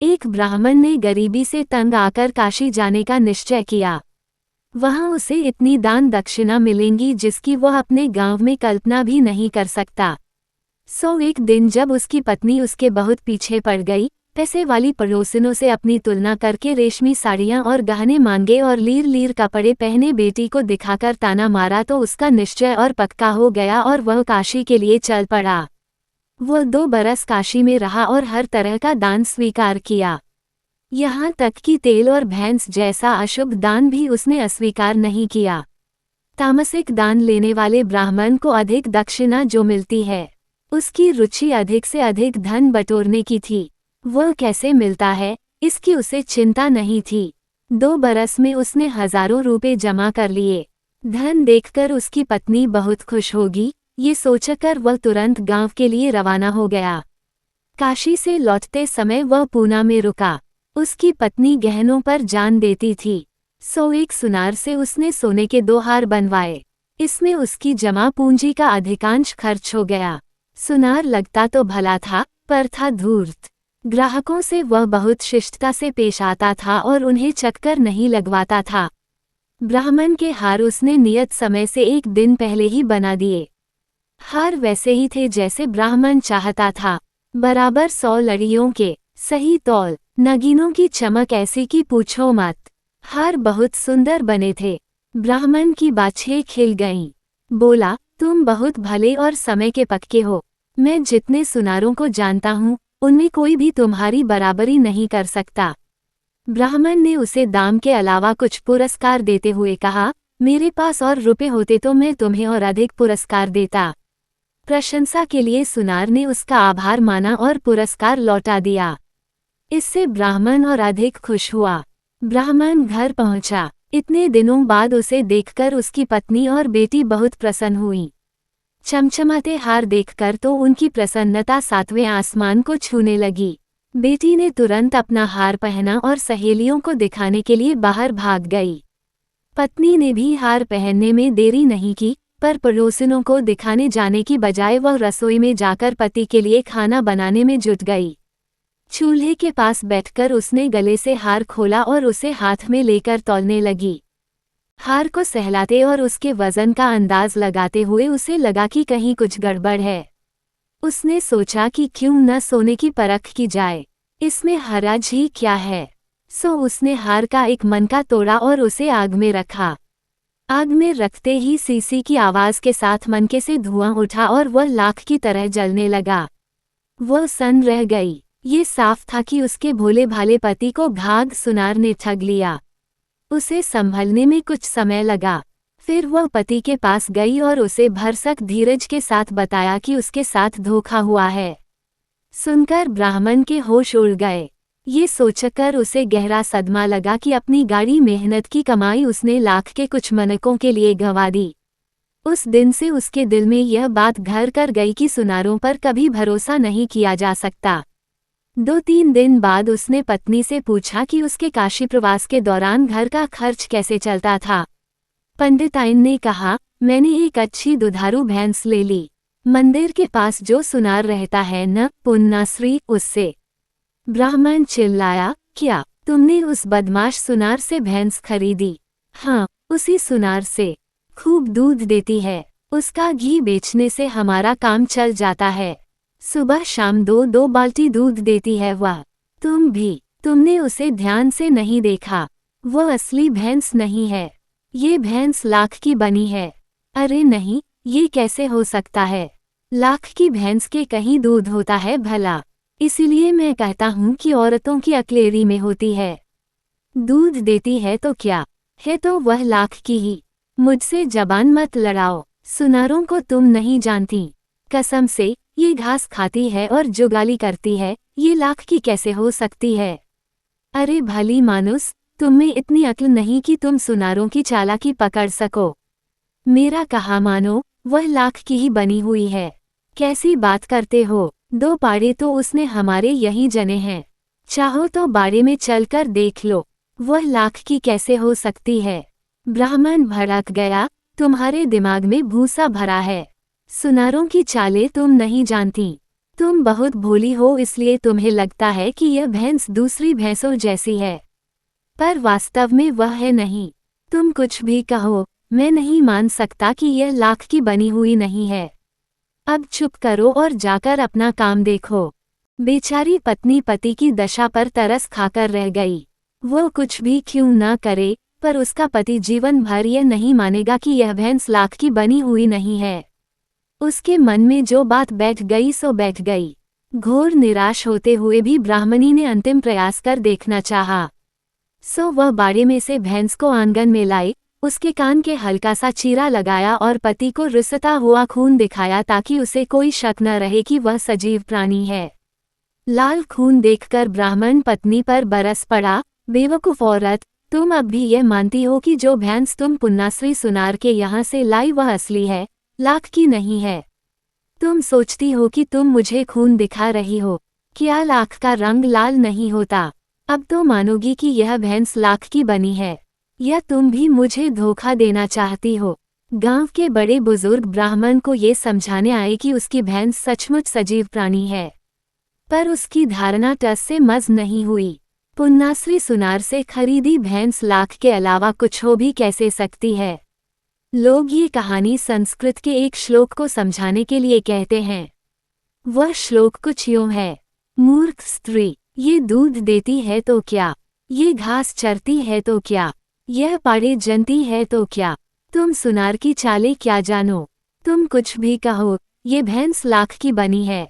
एक ब्राह्मण ने गरीबी से तंग आकर काशी जाने का निश्चय किया। वहां उसे इतनी दान दक्षिणा मिलेंगी जिसकी वह अपने गांव में कल्पना भी नहीं कर सकता। एक दिन जब उसकी पत्नी उसके बहुत पीछे पड़ गई, पैसे वाली पड़ोसिनों से अपनी तुलना करके रेशमी साड़ियां और गहने मांगे और लीर लीर कपड़े पहने बेटी को दिखाकर ताना मारा तो उसका निश्चय और पक्का हो गया और वह काशी के लिए चल पड़ा। वह 2 बरस काशी में रहा और हर तरह का दान स्वीकार किया। यहाँ तक कि तेल और भैंस जैसा अशुभ दान भी उसने अस्वीकार नहीं किया। तामसिक दान लेने वाले ब्राह्मण को अधिक दक्षिणा जो मिलती है, उसकी रुचि अधिक से अधिक धन बटोरने की थी। वह कैसे मिलता है, इसकी उसे चिंता नहीं थी। 2 बरस में उसने हजारों रुपए जमा कर लिए। धन देखकर उसकी पत्नी बहुत खुश होगी, ये सोचकर वह तुरंत गांव के लिए रवाना हो गया। काशी से लौटते समय वह पूना में रुका। उसकी पत्नी गहनों पर जान देती थी। एक सुनार से उसने सोने के 2 हार बनवाए। इसमें उसकी जमा पूंजी का अधिकांश खर्च हो गया। सुनार लगता तो भला था, पर था धूर्त। ग्राहकों से वह बहुत शिष्टता से पेश आता था और उन्हें चक्कर नहीं लगवाता था। ब्राह्मण के हार उसने नियत समय से 1 दिन पहले ही बना दिए। हार वैसे ही थे जैसे ब्राह्मण चाहता था, बराबर 100 लड़ियों के, सही तौल, नगीनों की चमक ऐसी कि पूछो मत। हार बहुत सुंदर बने थे। ब्राह्मण की बाछें खिल गईं। बोला, तुम बहुत भले और समय के पक्के हो। मैं जितने सुनारों को जानता हूँ, उनमें कोई भी तुम्हारी बराबरी नहीं कर सकता। ब्राह्मण ने उसे दाम के अलावा कुछ पुरस्कार देते हुए कहा, मेरे पास और रुपए होते तो मैं तुम्हें और अधिक पुरस्कार देता। प्रशंसा के लिए सुनार ने उसका आभार माना और पुरस्कार लौटा दिया। इससे ब्राह्मण और अधिक खुश हुआ। ब्राह्मण घर पहुंचा। इतने दिनों बाद उसे देखकर उसकी पत्नी और बेटी बहुत प्रसन्न हुई। चमचमाते हार देखकर तो उनकी प्रसन्नता 7वें आसमान को छूने लगी। बेटी ने तुरंत अपना हार पहना और सहेलियों को दिखाने के लिए बाहर भाग गई। पत्नी ने भी हार पहनने में देरी नहीं की, पर पड़ोसिनों को दिखाने जाने की बजाय वह रसोई में जाकर पति के लिए खाना बनाने में जुट गई। चूल्हे के पास बैठकर उसने गले से हार खोला और उसे हाथ में लेकर तौलने लगी। हार को सहलाते और उसके वजन का अंदाज लगाते हुए उसे लगा कि कहीं कुछ गड़बड़ है। उसने सोचा कि क्यों न सोने की परख की जाए, इसमें हरज ही क्या है। उसने हार का एक मनका तोड़ा और उसे आग में रखा। आग में रखते ही सीसी की आवाज के साथ मनके से धुआं उठा और वह लाख की तरह जलने लगा। वह सन्न रह गई। ये साफ था कि उसके भोले भाले पति को घाघ सुनार ने ठग लिया। उसे संभलने में कुछ समय लगा। फिर वह पति के पास गई और उसे भरसक धीरज के साथ बताया कि उसके साथ धोखा हुआ है। सुनकर ब्राह्मण के होश उड़ गए। ये सोचकर उसे गहरा सदमा लगा कि अपनी गाढ़ी मेहनत की कमाई उसने लाख के कुछ मनकों के लिए गंवा दी। उस दिन से उसके दिल में यह बात घर कर गई कि सुनारों पर कभी भरोसा नहीं किया जा सकता। 2-3 दिन बाद उसने पत्नी से पूछा कि उसके काशी प्रवास के दौरान घर का खर्च कैसे चलता था। पंडिताइन ने कहा, मैंने एक अच्छी दुधारू भैंस ले ली। मंदिर के पास जो सुनार रहता है न पुन्नाश्री, उससे। ब्राह्मण चिल्लाया, क्या तुमने उस बदमाश सुनार से भैंस खरीदी? हाँ, उसी सुनार से। खूब दूध देती है। उसका घी बेचने से हमारा काम चल जाता है। सुबह शाम 2-2 बाल्टी दूध देती है वह। तुमने उसे ध्यान से नहीं देखा। वह असली भैंस नहीं है। ये भैंस लाख की बनी है। अरे नहीं, ये कैसे हो सकता है? लाख की भैंस के कहीं दूध होता है भला? इसीलिए मैं कहता हूँ कि औरतों की अकलेरी में होती है। दूध देती है तो क्या है, तो वह लाख की ही। मुझसे जबान मत लड़ाओ। सुनारों को तुम नहीं जानती। कसम से, ये घास खाती है और जुगाली करती है, ये लाख की कैसे हो सकती है? अरे भली मानुस, तुम में इतनी अक्ल नहीं कि तुम सुनारों की चालाकी पकड़ सको। मेरा कहा मानो, वह लाख की ही बनी हुई है। कैसी बात करते हो? 2 पाड़े तो उसने हमारे यहीं जने हैं। चाहो तो बाड़े में चलकर देख लो, वह लाख की कैसे हो सकती है? ब्राह्मण भड़क गया, तुम्हारे दिमाग में भूसा भरा है। सुनारों की चालें तुम नहीं जानती। तुम बहुत भोली हो इसलिए तुम्हें लगता है कि यह भैंस दूसरी भैंसों जैसी है, पर वास्तव में वह है नहीं। तुम कुछ भी कहो, मैं नहीं मान सकता कि यह लाख की बनी हुई नहीं है। अब चुप करो और जाकर अपना काम देखो। बेचारी पत्नी पति की दशा पर तरस खाकर रह गई। वो कुछ भी क्यों ना करे, पर उसका पति जीवन भर यह नहीं मानेगा कि यह भैंस लाख की बनी हुई नहीं है। उसके मन में जो बात बैठ गई सो बैठ गई। घोर निराश होते हुए भी ब्राह्मणी ने अंतिम प्रयास कर देखना चाहा। सो वह बाड़े में से भैंस को आंगन में लाई, उसके कान के हल्का सा चीरा लगाया और पति को रिसता हुआ खून दिखाया ताकि उसे कोई शक न रहे कि वह सजीव प्राणी है। लाल खून देखकर ब्राह्मण पत्नी पर बरस पड़ा, बेवकूफ औरत, तुम अब भी यह मानती हो कि जो भैंस तुम पुन्नाश्री सुनार के यहाँ से लाई वह असली है, लाख की नहीं है। तुम सोचती हो कि तुम मुझे खून दिखा रही हो, क्या लाख का रंग लाल नहीं होता? अब तो मानोगी कि यह भैंस लाख की बनी है, या तुम भी मुझे धोखा देना चाहती हो? गांव के बड़े बुजुर्ग ब्राह्मण को ये समझाने आए कि उसकी भैंस सचमुच सजीव प्राणी है, पर उसकी धारणा टस से मज नहीं हुई। पुन्नाश्री सुनार से खरीदी भैंस लाख के अलावा कुछ हो भी कैसे सकती है? लोग ये कहानी संस्कृत के एक श्लोक को समझाने के लिए कहते हैं। वह श्लोक कुछ यूं है, मूर्ख स्त्री, ये दूध देती है तो क्या, ये घास चरती है तो क्या, यह पाड़े जनती है तो क्या, तुम सुनार की चालें क्या जानो? तुम कुछ भी कहो, ये भैंस लाख की बनी है।